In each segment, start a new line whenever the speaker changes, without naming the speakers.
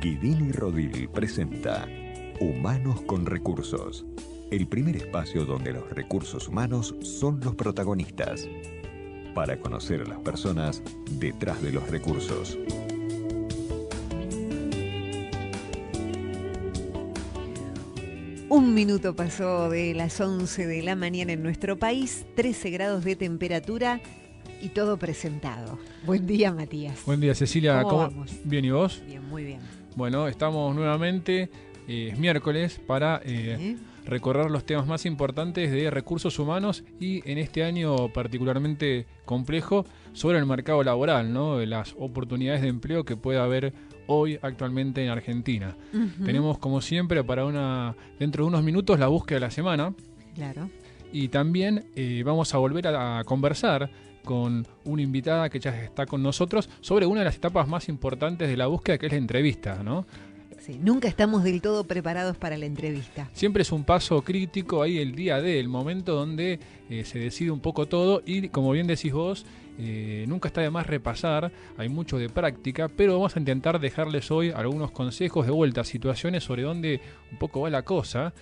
Guidini Rodil presenta Humanos con Recursos, el primer espacio donde los recursos humanos son los protagonistas, para conocer a las personas detrás de los recursos.
Un minuto pasó de las 11 de la mañana en nuestro país, 13 grados de temperatura y todo presentado. Buen día, Matías.
Buen día, Cecilia.
¿Cómo vamos?
Bien, ¿y vos?
Bien, muy bien.
Bueno, estamos nuevamente, es miércoles, para recorrer los temas más importantes de recursos humanos y en este año particularmente complejo sobre el mercado laboral, ¿no? De las oportunidades de empleo que puede haber hoy actualmente en Argentina. Tenemos, como siempre, dentro de unos minutos la búsqueda de la semana.
Claro.
Y también vamos a volver a conversar con una invitada que ya está con nosotros sobre una de las etapas más importantes de la búsqueda, que es la entrevista, ¿no?
Sí, nunca estamos del todo preparados para la entrevista.
Siempre es un paso crítico ahí el día D, el momento donde se decide un poco todo y, como bien decís vos, nunca está de más repasar, hay mucho de práctica, pero vamos a intentar dejarles hoy algunos consejos de vuelta, situaciones sobre dónde un poco va la cosa,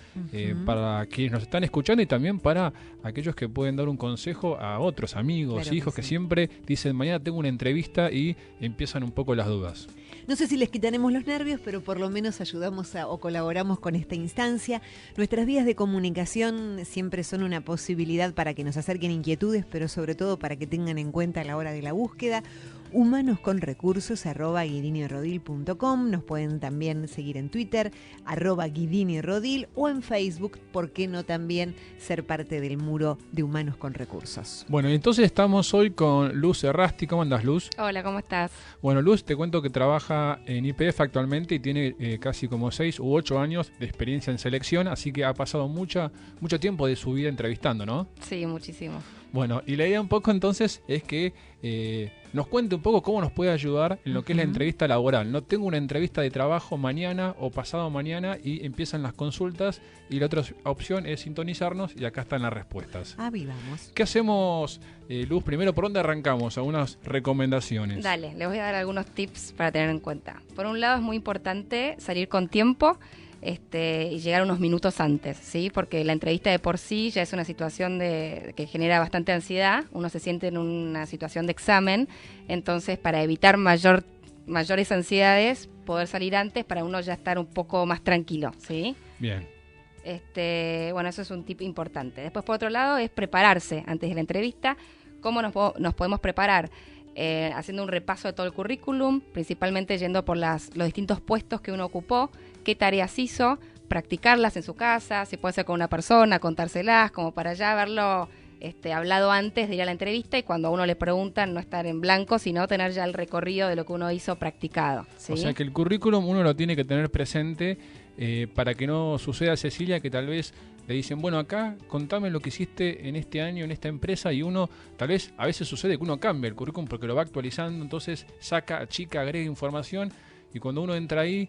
para quienes nos están escuchando y también para aquellos que pueden dar un consejo a otros amigos, claro, hijos que siempre dicen mañana tengo una entrevista y empiezan un poco las dudas.
No sé si les quitaremos los nervios, pero por lo menos ayudamos o colaboramos con esta instancia. Nuestras vías de comunicación siempre son una posibilidad para que nos acerquen inquietudes, pero sobre todo para que tengan en cuenta a la hora de la búsqueda. humanosconrecursos@guidinirodil.com. Nos pueden también seguir en Twitter, @guidinirodil, o en Facebook, ¿por qué no también ser parte del muro de Humanos con Recursos?
Bueno, y entonces estamos hoy con Luz Errasti. ¿Cómo andás, Luz?
Hola, ¿cómo estás?
Bueno, Luz, te cuento que trabaja en YPF actualmente y tiene casi como 6 u 8 años de experiencia en selección, así que ha pasado mucho tiempo de su vida entrevistando, ¿no?
Sí, muchísimo.
Bueno, y la idea un poco entonces es que nos cuente un poco cómo nos puede ayudar en lo que es la entrevista laboral. No tengo una entrevista de trabajo mañana o pasado mañana y empiezan las consultas y la otra opción es sintonizarnos y acá están las respuestas.
Vamos.
¿Qué hacemos, Luz? Primero, ¿por dónde arrancamos? Algunas recomendaciones.
Dale, les voy a dar algunos tips para tener en cuenta. Por un lado es muy importante salir con tiempo y llegar unos minutos antes, ¿sí? Porque la entrevista de por sí ya es una situación que genera bastante ansiedad, uno se siente en una situación de examen, entonces para evitar mayores ansiedades, poder salir antes para uno ya estar un poco más tranquilo, ¿sí?
Bien.
Bueno, eso es un tip importante. Después, por otro lado, es prepararse antes de la entrevista. ¿Cómo nos podemos preparar? Haciendo un repaso de todo el currículum, principalmente yendo por los distintos puestos que uno ocupó, qué tareas hizo, practicarlas en su casa, si puede ser con una persona, contárselas, como para ya haberlo hablado antes de ir a la entrevista y cuando a uno le preguntan no estar en blanco, sino tener ya el recorrido de lo que uno hizo practicado, ¿sí?
O sea que el currículum uno lo tiene que tener presente para que no suceda, Cecilia, que tal vez le dicen, bueno, acá contame lo que hiciste en este año, en esta empresa, y uno, tal vez, a veces sucede que uno cambia el currículum porque lo va actualizando, entonces saca, agrega información, y cuando uno entra ahí,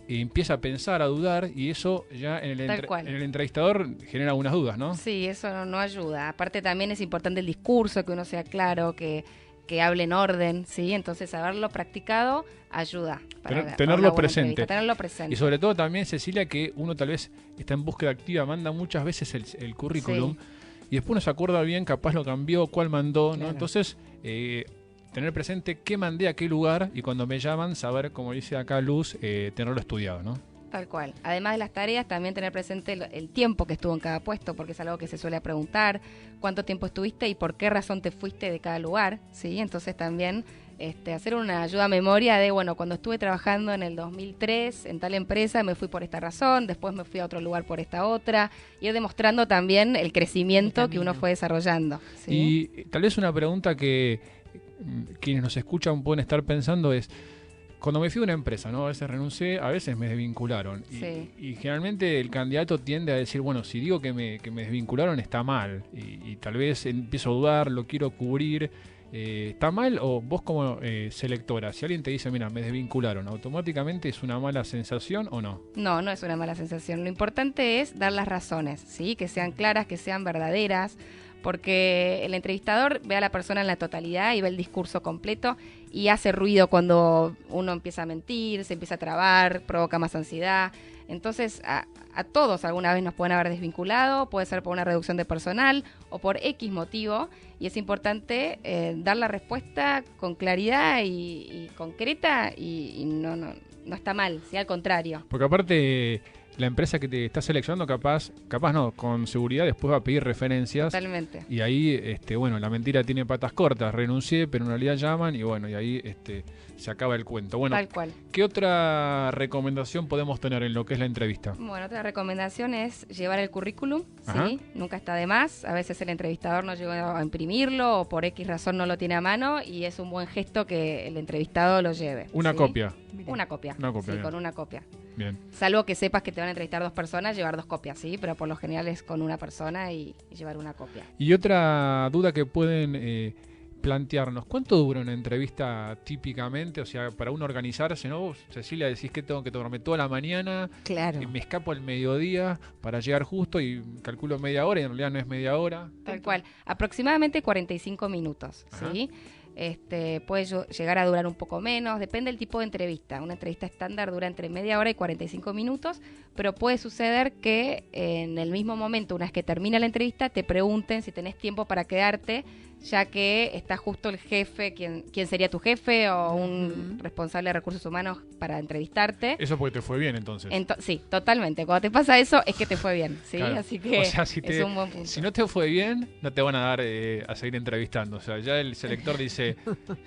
empieza a pensar, a dudar, y eso ya en el entrevistador genera algunas dudas, ¿no?
Sí, eso no ayuda. Aparte también es importante el discurso, que uno sea claro, que hable en orden, ¿sí? Entonces haberlo practicado ayuda.
Tenerlo presente.
Tenerlo presente.
Y sobre todo también, Cecilia, que uno tal vez está en búsqueda activa, manda muchas veces el currículum, y después no se acuerda bien, capaz lo cambió, cuál mandó, ¿no? Claro. Entonces, tener presente qué mandé a qué lugar y cuando me llaman, saber, como dice acá Luz, tenerlo estudiado, ¿no?
Tal cual. Además de las tareas, también tener presente el tiempo que estuvo en cada puesto, porque es algo que se suele preguntar, cuánto tiempo estuviste y por qué razón te fuiste de cada lugar, ¿sí? Entonces también hacer una ayuda a memoria de, bueno, cuando estuve trabajando en el 2003 en tal empresa me fui por esta razón, después me fui a otro lugar por esta otra, ir demostrando también el crecimiento que uno fue desarrollando, ¿sí?
Y tal vez una pregunta que quienes nos escuchan pueden estar pensando es, cuando me fui a una empresa, ¿no? A veces renuncié, a veces me desvincularon. Y generalmente el candidato tiende a decir, bueno, si digo que me desvincularon está mal. Y tal vez empiezo a dudar, lo quiero cubrir. ¿está mal? O vos como selectora, si alguien te dice, mira, me desvincularon, ¿automáticamente es una mala sensación o no?
No, no es una mala sensación. Lo importante es dar las razones, ¿sí? Que sean claras, que sean verdaderas, porque el entrevistador ve a la persona en la totalidad y ve el discurso completo y hace ruido cuando uno empieza a mentir, se empieza a trabar, provoca más ansiedad. Entonces, a todos alguna vez nos pueden haber desvinculado, puede ser por una reducción de personal o por X motivo, y es importante dar la respuesta con claridad y concreta y no está mal, ¿sí? Al contrario.
Porque aparte, la empresa que te está seleccionando capaz no, con seguridad después va a pedir referencias.
Totalmente.
Y ahí, bueno, la mentira tiene patas cortas, renuncié, pero en realidad llaman y bueno, y ahí se acaba el cuento. Bueno,
Tal cual.
¿qué otra recomendación podemos tener en lo que es la entrevista?
Bueno, otra recomendación es llevar el currículum,
Ajá.
¿sí? Nunca está de más. A veces el entrevistador no llegó a imprimirlo o por X razón no lo tiene a mano y es un buen gesto que el entrevistado lo lleve.
Una
¿sí?
copia.
Mirá.
Una copia.
Una copia,
Sí,
bien.
con una copia.
Bien.
Salvo que sepas que te van a entrevistar 2 personas, llevar 2 copias, ¿sí? Pero por lo general es con una persona y llevar una copia.
Y otra duda que pueden plantearnos, ¿cuánto dura una entrevista típicamente? O sea, para uno organizarse, ¿no? Vos, Cecilia, decís que tengo que tomarme toda la mañana,
Claro.
me escapo al mediodía para llegar justo y calculo media hora y en realidad no es media hora.
Tal cual. Aproximadamente 45 minutos, ¿sí? Puede llegar a durar un poco menos, depende del tipo de entrevista. Una entrevista estándar dura entre media hora y 45 minutos, pero puede suceder que en el mismo momento, una vez que termina la entrevista, te pregunten si tenés tiempo para quedarte, ya que está justo el jefe, quién sería tu jefe o un responsable de recursos humanos para entrevistarte.
Eso porque te fue bien entonces.
Sí, totalmente. Cuando te pasa eso es que te fue bien, ¿sí?
Claro.
Así que
O sea,
es un buen punto.
si no te fue bien, no te van a dar a seguir entrevistando. O sea, ya el selector dice...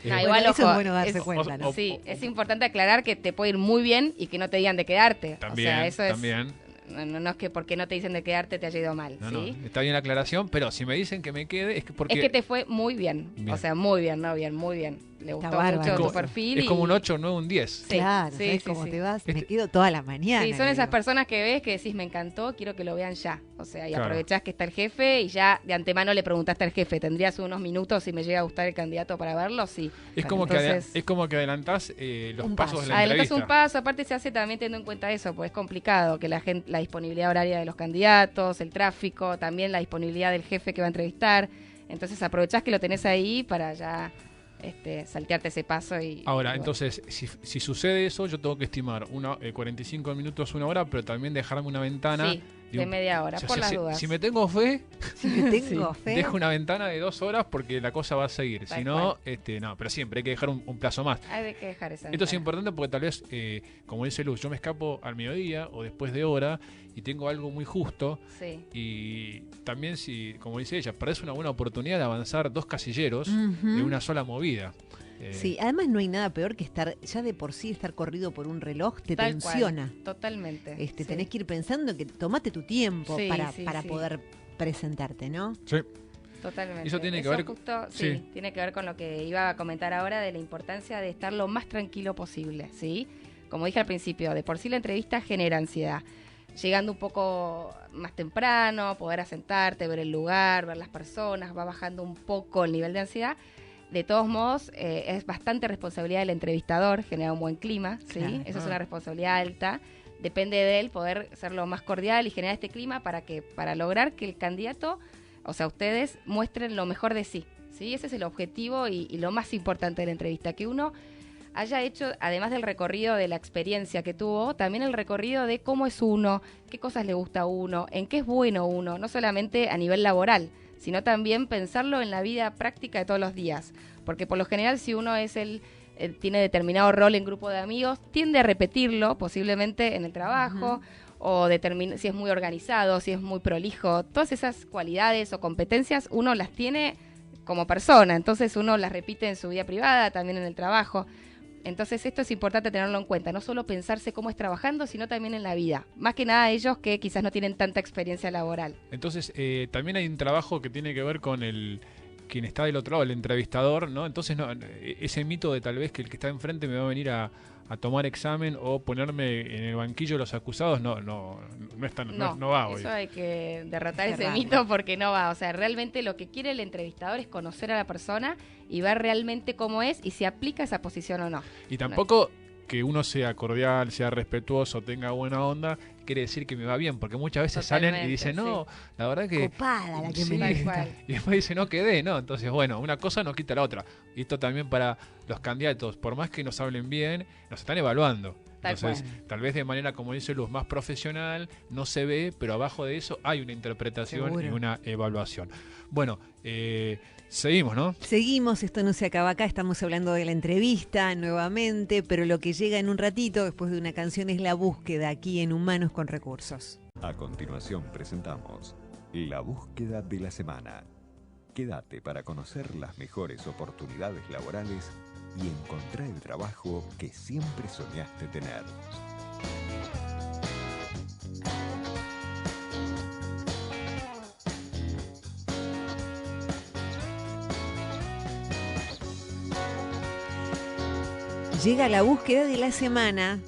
No, igual,
eso
ojo,
es bueno darse
es-
cuenta, ¿no?
Sí, es importante aclarar que te puede ir muy bien y que no te digan de quedarte.
También,
o sea, eso
también.
no es que porque no te dicen de quedarte te haya ido mal,
No,
¿sí?
no, está bien la aclaración, pero si me dicen que me quede es que porque...
Es que te fue muy bien.
Bien.
O sea, muy bien, no bien, muy bien. Le gustó
bárbaro.
mucho
Es
tu
como-
perfil.
es como un
y-
8, 9, un 10.
Sí,
Claro,
sí,
¿sabes
sí,
cómo
sí.
te vas? Me
Este-
quedo toda la mañana.
Sí, son
le
esas
digo.
personas que ves que decís, me encantó, quiero que lo vean ya. O sea, y
Claro.
aprovechás que está el jefe y ya de antemano le preguntaste al jefe, ¿tendrías unos minutos si me llega a gustar el candidato para verlo? Sí.
Es
Bueno,
como,
entonces-
es como que adelantás los
Un
pasos
paso.
de la
Adelantas
entrevista.
un paso, aparte se hace también teniendo en cuenta eso, pues es complicado, que la disponibilidad horaria de los candidatos, el tráfico, también la disponibilidad del jefe que va a entrevistar. Entonces aprovechás que lo tenés ahí para ya saltearte ese paso y...
Ahora,
y bueno.
entonces, si sucede eso, yo tengo que estimar 45 minutos, una hora, pero también dejarme una ventana.
Sí, de media hora,
O sea,
por las dudas.
si me tengo fe,
Si le tengo fe.
dejo una ventana de 2 horas porque la cosa va a seguir.
Tal
Si no, no, pero siempre hay que dejar un plazo más.
Hay que dejar esa
Esto es
ventana.
importante porque tal vez, como dice Luz, yo me escapo al mediodía o después de hora y tengo algo muy justo.
Sí.
Y también, si, como dice ella, perdés una buena oportunidad de avanzar 2 casilleros
Ujú.
de una sola movida.
Sí, además no hay nada peor que ya de por sí estar corrido por un reloj te
Tal cual,
tensiona.
totalmente. sí.
Tenés que ir pensando que tomate tu tiempo
Sí,
para
sí.
poder presentarte, ¿no?
Sí.
Totalmente.
Eso tiene que ver-
justo,
sí.
tiene que ver con lo que iba a comentar ahora de la importancia de estar lo más tranquilo posible, ¿sí? Como dije al principio, de por sí la entrevista genera ansiedad. Llegando un poco más temprano, poder asentarte, ver el lugar, ver las personas, va bajando un poco el nivel de ansiedad. De todos modos, es bastante responsabilidad del entrevistador generar un buen clima, ¿sí?
Claro.
Eso es una responsabilidad alta. Depende de él poder ser lo más cordial y generar este clima para lograr que el candidato, o sea, ustedes muestren lo mejor de sí, ¿sí? Ese es el objetivo y lo más importante de la entrevista, que uno haya hecho, además del recorrido de la experiencia que tuvo, también el recorrido de cómo es uno, qué cosas le gusta a uno, en qué es bueno uno, no solamente a nivel laboral, sino también pensarlo en la vida práctica de todos los días. Porque por lo general, si uno tiene determinado rol en grupo de amigos, tiende a repetirlo, posiblemente en el trabajo, o si es muy organizado, si es muy prolijo. Todas esas cualidades o competencias uno las tiene como persona, entonces uno las repite en su vida privada, también en el trabajo. Entonces esto es importante tenerlo en cuenta, no solo pensarse cómo es trabajando, sino también en la vida. Más que nada ellos que quizás no tienen tanta experiencia laboral.
Entonces, también hay un trabajo que tiene que ver con quien está del otro lado, el entrevistador, ¿no? Entonces ese mito de tal vez que el que está enfrente me va a venir a tomar examen o ponerme en el banquillo de los acusados, no va hoy.
Eso hay que derrotar ese mito porque no va. O sea, realmente lo que quiere el entrevistador es conocer a la persona y ver realmente cómo es y si aplica esa posición o no.
Y tampoco que uno sea cordial, sea respetuoso, tenga buena onda, quiere decir que me va bien, porque muchas veces salen y dicen, no, la verdad que...
Copada la que
sí,
me
y después dicen, no quedé, ¿no? Entonces, bueno, una cosa no quita la otra. Y esto también para los candidatos, por más que nos hablen bien, nos están evaluando. Entonces, tal vez de manera, como dice Luz, más profesional, no se ve, pero abajo de eso hay una interpretación y una evaluación. Bueno, seguimos, ¿no?
Seguimos, esto no se acaba acá, estamos hablando de la entrevista nuevamente, pero lo que llega en un ratito, después de una canción, es la búsqueda aquí en Humanos con Recursos.
A continuación presentamos la búsqueda de la semana. Quédate para conocer las mejores oportunidades laborales y encontrar el trabajo que siempre soñaste tener.
Llega la búsqueda de la semana.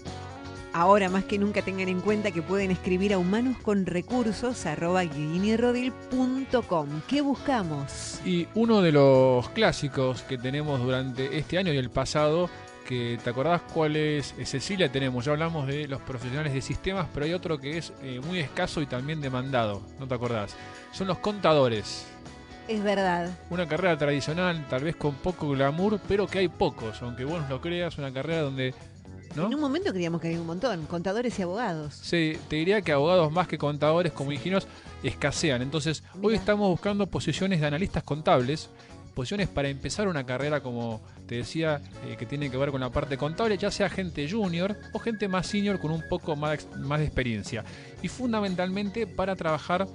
Ahora más que nunca tengan en cuenta que pueden escribir a humanosconrecursos@guidinirodil.com. ¿Qué buscamos?
Y uno de los clásicos que tenemos durante este año y el pasado, que te acordás cuál es, Cecilia, tenemos, ya hablamos de los profesionales de sistemas, pero hay otro que es muy escaso y también demandado, ¿no te acordás? Son los contadores.
Es verdad.
Una carrera tradicional, tal vez con poco glamour, pero que hay pocos, aunque vos no lo creas, una carrera donde... ¿no?
En un momento creíamos que había un montón, contadores y abogados.
Sí, te diría que abogados más que contadores como ingenieros escasean. Entonces, hoy estamos buscando posiciones de analistas contables, posiciones para empezar una carrera, como te decía, que tiene que ver con la parte contable, ya sea gente junior o gente más senior con un poco más de experiencia. Y fundamentalmente para trabajar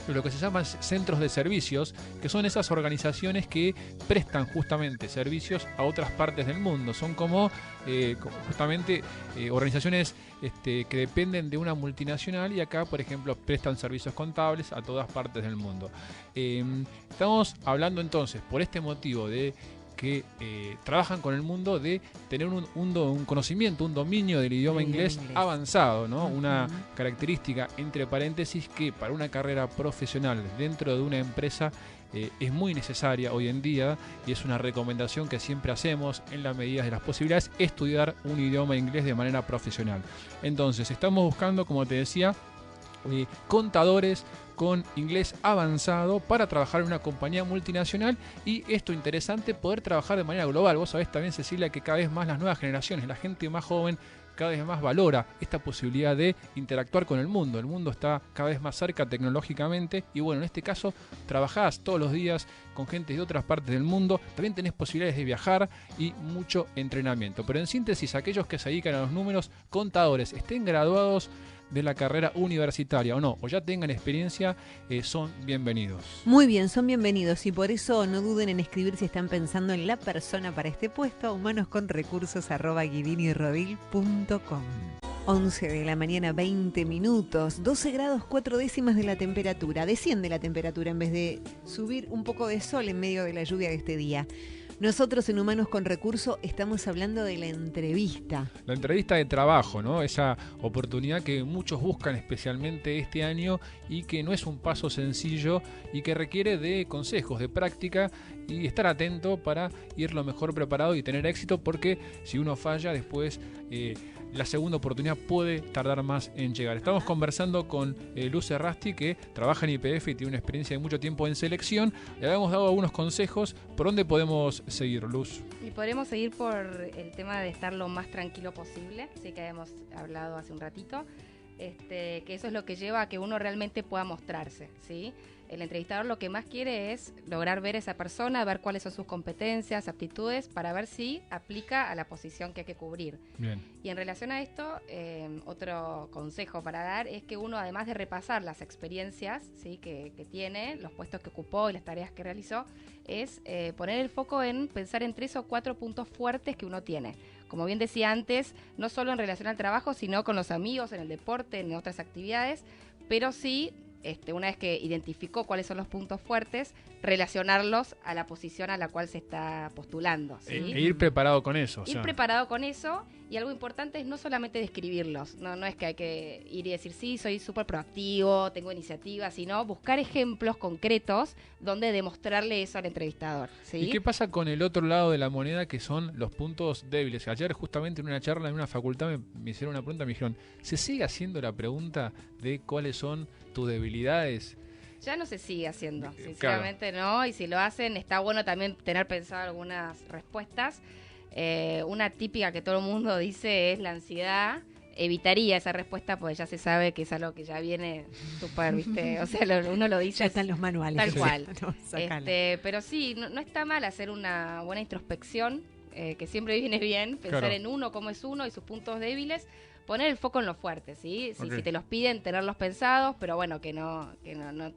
lo que se llaman centros de servicios, que son esas organizaciones que prestan justamente servicios a otras partes del mundo. Son como justamente organizaciones que dependen de una multinacional y acá, por ejemplo, prestan servicios contables a todas partes del mundo. Estamos hablando entonces, por este motivo de que trabajan con el mundo, de tener un conocimiento, un dominio del idioma inglés avanzado, ¿no? Una característica, entre paréntesis, que para una carrera profesional dentro de una empresa es muy necesaria hoy en día, y es una recomendación que siempre hacemos en la medida de las posibilidades, estudiar un idioma inglés de manera profesional. Entonces, estamos buscando, como te decía, contadores con inglés avanzado para trabajar en una compañía multinacional, y esto interesante, poder trabajar de manera global. Vos sabés también, Cecilia, que cada vez más las nuevas generaciones, la gente más joven, cada vez más valora esta posibilidad de interactuar con el mundo. El mundo está cada vez más cerca tecnológicamente y bueno, en este caso trabajás todos los días con gente de otras partes del mundo, también tenés posibilidades de viajar y mucho entrenamiento. Pero en síntesis, aquellos que se dedican a los números, contadores, estén graduados de la carrera universitaria o no, o ya tengan experiencia, son bienvenidos.
Muy bien, son bienvenidos, y por eso no duden en escribir si están pensando en la persona para este puesto a humanosconrecursos@guidinirodil.com. 11 de la mañana, 20 minutos, 12 grados 4 décimas de la temperatura. Desciende la temperatura en vez de subir un poco de sol en medio de la lluvia de este día. Nosotros en Humanos con Recursos estamos hablando de la entrevista.
La entrevista de trabajo, ¿no? Esa oportunidad que muchos buscan especialmente este año y que no es un paso sencillo y que requiere de consejos, de práctica y estar atento para ir lo mejor preparado y tener éxito, porque si uno falla después la segunda oportunidad puede tardar más en llegar. Estamos conversando con Luz Errasti, que trabaja en YPF y tiene una experiencia de mucho tiempo en selección. Le habíamos dado algunos consejos. ¿Por dónde podemos seguir, Luz?
Y podremos seguir por el tema de estar lo más tranquilo posible, sí, que habíamos hablado hace un ratito, que eso es lo que lleva a que uno realmente pueda mostrarse, ¿sí? El entrevistador lo que más quiere es lograr ver a esa persona, ver cuáles son sus competencias, aptitudes, para ver si aplica a la posición que hay que cubrir.
Bien.
Y en relación a esto, otro consejo para dar es que uno, además de repasar las experiencias, ¿sí?, que tiene, los puestos que ocupó y las tareas que realizó, es poner el foco en pensar en 3 o 4 puntos fuertes que uno tiene. Como bien decía antes, no solo en relación al trabajo, sino con los amigos, en el deporte, en otras actividades, pero sí una vez que identificó cuáles son los puntos fuertes, relacionarlos a la posición a la cual se está postulando, ¿sí?
E ir preparado con eso.
Ir preparado con eso, y algo importante es no solamente describirlos, no es que hay que ir y decir, sí, soy súper proactivo, tengo iniciativa, sino buscar ejemplos concretos donde demostrarle eso al entrevistador, ¿sí?
¿Y qué pasa con el otro lado de la moneda, que son los puntos débiles? Ayer justamente en una charla en una facultad me hicieron una pregunta, me dijeron, ¿se sigue haciendo la pregunta de cuáles son tus debilidades?
Ya no se sigue haciendo, sinceramente no, y si lo hacen está bueno también tener pensado algunas respuestas. Una típica que todo el mundo dice es la ansiedad. Evitaría esa respuesta porque ya se sabe que es algo que ya viene súper, ¿viste? O sea, uno lo dice.
Ya están los manuales.
Tal cual.
No,
pero sí, no está mal hacer una buena introspección, que siempre viene bien, pensar en uno, cómo es uno y sus puntos débiles. Poner el foco en los fuertes, ¿sí? Si te los piden, tenerlos pensados, pero bueno, que no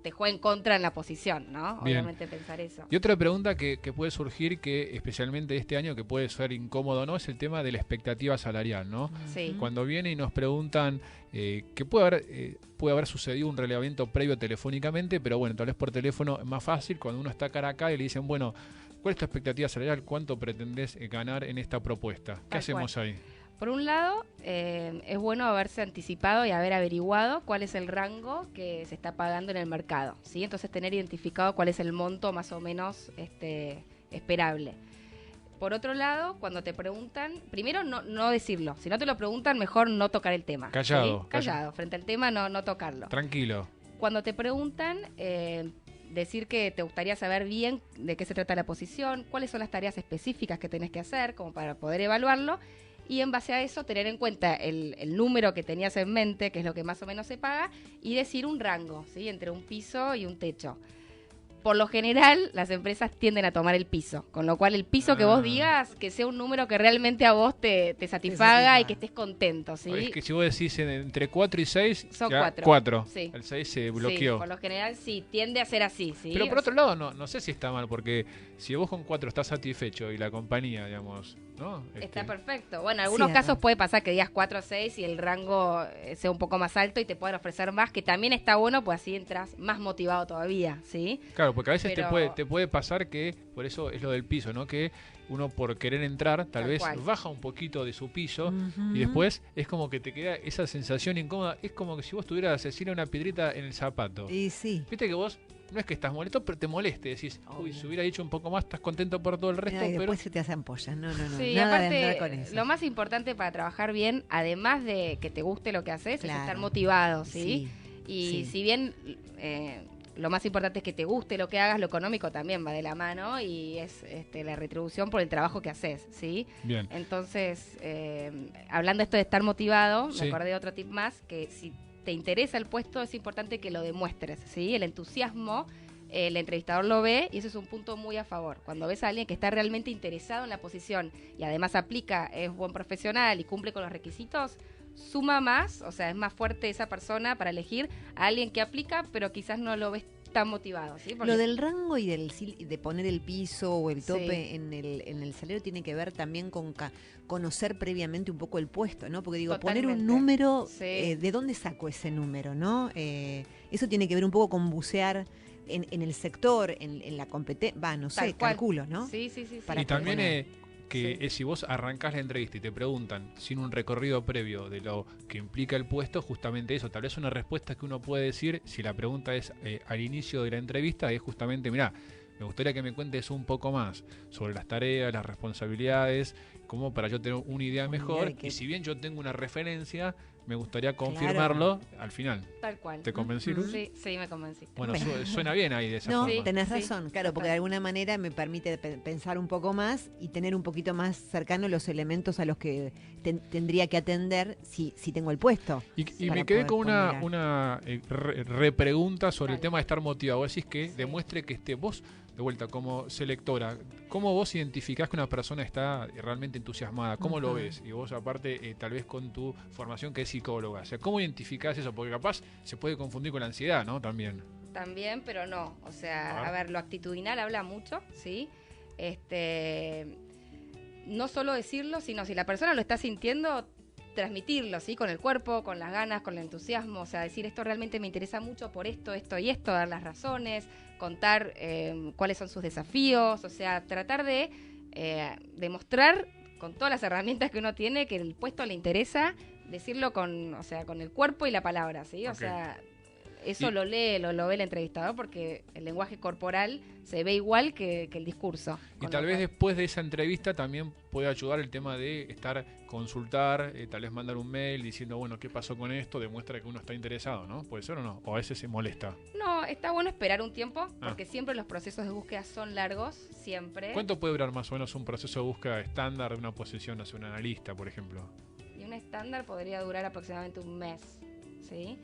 te jueguen contra en la posición, ¿no?
Bien.
Obviamente pensar eso.
Y otra pregunta que puede surgir, que especialmente este año, que puede ser incómodo, ¿no? Es el tema de la expectativa salarial, ¿no?
Sí.
Cuando viene y nos preguntan que puede haber sucedido un relevamiento previo telefónicamente, pero bueno, tal vez por teléfono es más fácil. Cuando uno está cara a cara y le dicen, bueno, ¿cuál es tu expectativa salarial? ¿Cuánto pretendés ganar en esta propuesta? ¿Qué hacemos ahí?
Por un lado, es bueno haberse anticipado y haber averiguado cuál es el rango que se está pagando en el mercado, ¿sí? Entonces, tener identificado cuál es el monto más o menos esperable. Por otro lado, cuando te preguntan, primero no decirlo. Si no te lo preguntan, mejor no tocar el tema.
Callado.
¿Sí? Callado. Frente al tema, no tocarlo.
Tranquilo.
Cuando te preguntan, decir que te gustaría saber bien de qué se trata la posición, cuáles son las tareas específicas que tenés que hacer, como para poder evaluarlo. Y en base a eso, tener en cuenta el número que tenías en mente, que es lo que más o menos se paga, y decir un rango, ¿sí? Entre un piso y un techo. Por lo general, las empresas tienden a tomar el piso, con lo cual el piso que vos digas, que sea un número que realmente a vos te satisfaga y que estés contento, ¿sí?
Es que si vos decís entre 4 y 6,
son
ya
4.
4.
Sí.
El 6 se bloqueó.
Sí, por lo general sí, tiende a ser así, ¿sí?
Pero por otro lado, no sé si está mal, porque si vos con 4 estás satisfecho y la compañía, digamos, ¿no?
Está perfecto. Bueno, en algunos casos puede pasar que digas 4 o 6 y el rango sea un poco más alto y te puedan ofrecer más, que también está bueno, pues así entras más motivado todavía, ¿sí?
Claro, porque a veces te puede pasar que, por eso es lo del piso, ¿no? Que uno por querer entrar tal vez baja un poquito de su piso y después es como que te queda esa sensación incómoda. Es como que si vos tuvieras, Cecilia, una piedrita en el zapato.
Y sí.
Viste que vos no es que estás molesto, pero te moleste. Decís, uy, si hubiera hecho un poco más, estás contento por todo el resto.
Y después se te hacen ampollas. No.
Sí,
nada
aparte,
de andar con eso.
lo más importante para trabajar bien, además de que te guste lo que haces, es estar motivado, ¿sí? Y si bien lo más importante es que te guste lo que hagas, lo económico también va de la mano y es la retribución por el trabajo que haces, ¿sí?
Bien.
Entonces, hablando de esto de estar motivado, me acordé de otro tip más, que si te interesa el puesto es importante que lo demuestres, ¿sí? El entusiasmo, el entrevistador lo ve y eso es un punto muy a favor. Cuando ves a alguien que está realmente interesado en la posición y además aplica, es buen profesional y cumple con los requisitos, suma más, o sea, es más fuerte esa persona para elegir a alguien que aplica, pero quizás no lo ves tan motivado, ¿sí? Porque
lo del rango y de poner el piso o el tope en el salario tiene que ver también con conocer previamente un poco el puesto, ¿no? Porque digo, poner un número, ¿de dónde saco ese número, no? Eso tiene que ver un poco con bucear en el sector, en la competencia, no sé, calculo, ¿no?
Sí.
Y también que si vos arrancás la entrevista y te preguntan sin un recorrido previo de lo que implica el puesto, justamente eso, tal vez una respuesta que uno puede decir, si la pregunta es al inicio de la entrevista, es justamente, mirá, me gustaría que me cuentes un poco más sobre las tareas, las responsabilidades, como para yo tener una idea mejor, y si bien yo tengo una referencia, me gustaría confirmarlo al final.
Tal cual.
¿Te convencí, Luz?
Sí, me convenciste.
Bueno, suena bien ahí de esa forma.
No, tenés razón, claro, porque de alguna manera me permite pensar un poco más y tener un poquito más cercano los elementos a los que tendría que atender si tengo el puesto.
Y me quedé con una repregunta sobre el tema de estar motivado. Vos decís que demuestre que vos, de vuelta, como selectora, ¿cómo vos identificás que una persona está realmente entusiasmada? ¿Cómo lo ves? Y vos, aparte, tal vez con tu formación que es psicóloga. O sea, ¿cómo identificás eso? Porque capaz se puede confundir con la ansiedad, ¿no? También, pero
no. O sea, a ver, lo actitudinal habla mucho, ¿sí? No solo decirlo, sino si la persona lo está sintiendo, transmitirlo, ¿sí? Con el cuerpo, con las ganas, con el entusiasmo, o sea, decir esto realmente me interesa mucho por esto, esto y esto, dar las razones, contar cuáles son sus desafíos, o sea, tratar de demostrar con todas las herramientas que uno tiene que el puesto le interesa, decirlo con, o sea, con el cuerpo y la palabra, ¿sí? O sea, eso lo lee, lo ve el entrevistador porque el lenguaje corporal se ve igual que el discurso.
Y tal vez después de esa entrevista también puede ayudar el tema de consultar, tal vez mandar un mail diciendo, bueno, ¿qué pasó con esto? Demuestra que uno está interesado, ¿no? ¿Puede ser o no? O a veces se molesta.
No, está bueno esperar un tiempo porque siempre los procesos de búsqueda son largos, siempre.
¿Cuánto puede durar más o menos un proceso de búsqueda estándar de una posición hacia un analista, por ejemplo?
Y un estándar podría durar aproximadamente un mes, ¿sí?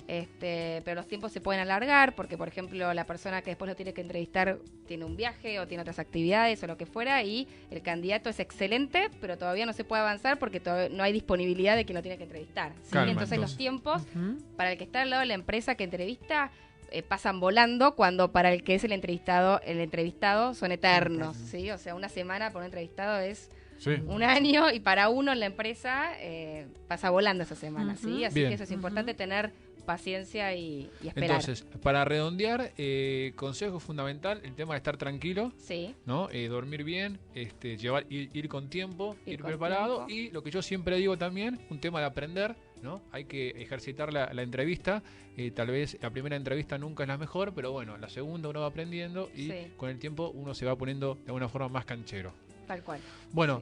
Pero los tiempos se pueden alargar porque, por ejemplo, la persona que después lo tiene que entrevistar tiene un viaje o tiene otras actividades o lo que fuera y el candidato es excelente, pero todavía no se puede avanzar porque no hay disponibilidad de quien lo tiene que entrevistar, ¿sí? Entonces los tiempos para el que está al lado de la empresa que entrevista pasan volando cuando para el que es el entrevistado son eternos, ¿sí? O sea, una semana por un entrevistado es... Sí. Un año y para uno en la empresa pasa volando esa semana, ¿sí? Así que eso es importante tener paciencia y esperar.
Entonces, para redondear, consejo fundamental, el tema de estar tranquilo, ¿no? Dormir bien, ir con tiempo, ir preparado y lo que yo siempre digo también, un tema de aprender, ¿no? Hay que ejercitar la entrevista, tal vez la primera entrevista nunca es la mejor, pero bueno, la segunda uno va aprendiendo y con el tiempo uno se va poniendo de alguna forma más canchero.
Tal cual.
Bueno,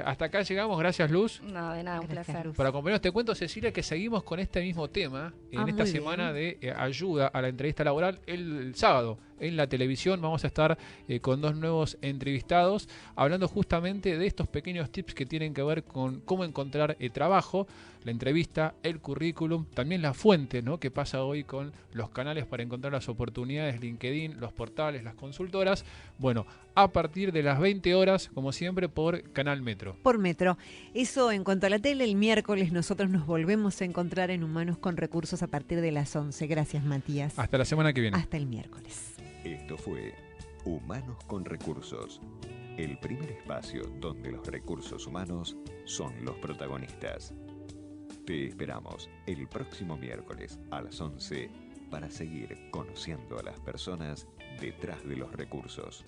hasta acá llegamos. Gracias, Luz.
No, de nada, un placer.
Luz. Por acompañarnos, te cuento, Cecilia, que seguimos con este mismo tema en esta semana de ayuda a la entrevista laboral. El sábado en la televisión vamos a estar con 2 nuevos entrevistados hablando justamente de estos pequeños tips que tienen que ver con cómo encontrar trabajo, la entrevista, el currículum, también la fuente, ¿no? Que pasa hoy con los canales para encontrar las oportunidades, LinkedIn, los portales, las consultoras. Bueno, a partir de las 20 horas, como siempre, por Canal Metro.
Por Metro. Eso en cuanto a la tele, el miércoles nosotros nos volvemos a encontrar en Humanos con Recursos a partir de las 11. Gracias, Matías.
Hasta la semana que viene.
Hasta el miércoles.
Esto fue Humanos con Recursos, el primer espacio donde los recursos humanos son los protagonistas. Te esperamos el próximo miércoles a las 11 para seguir conociendo a las personas detrás de los recursos.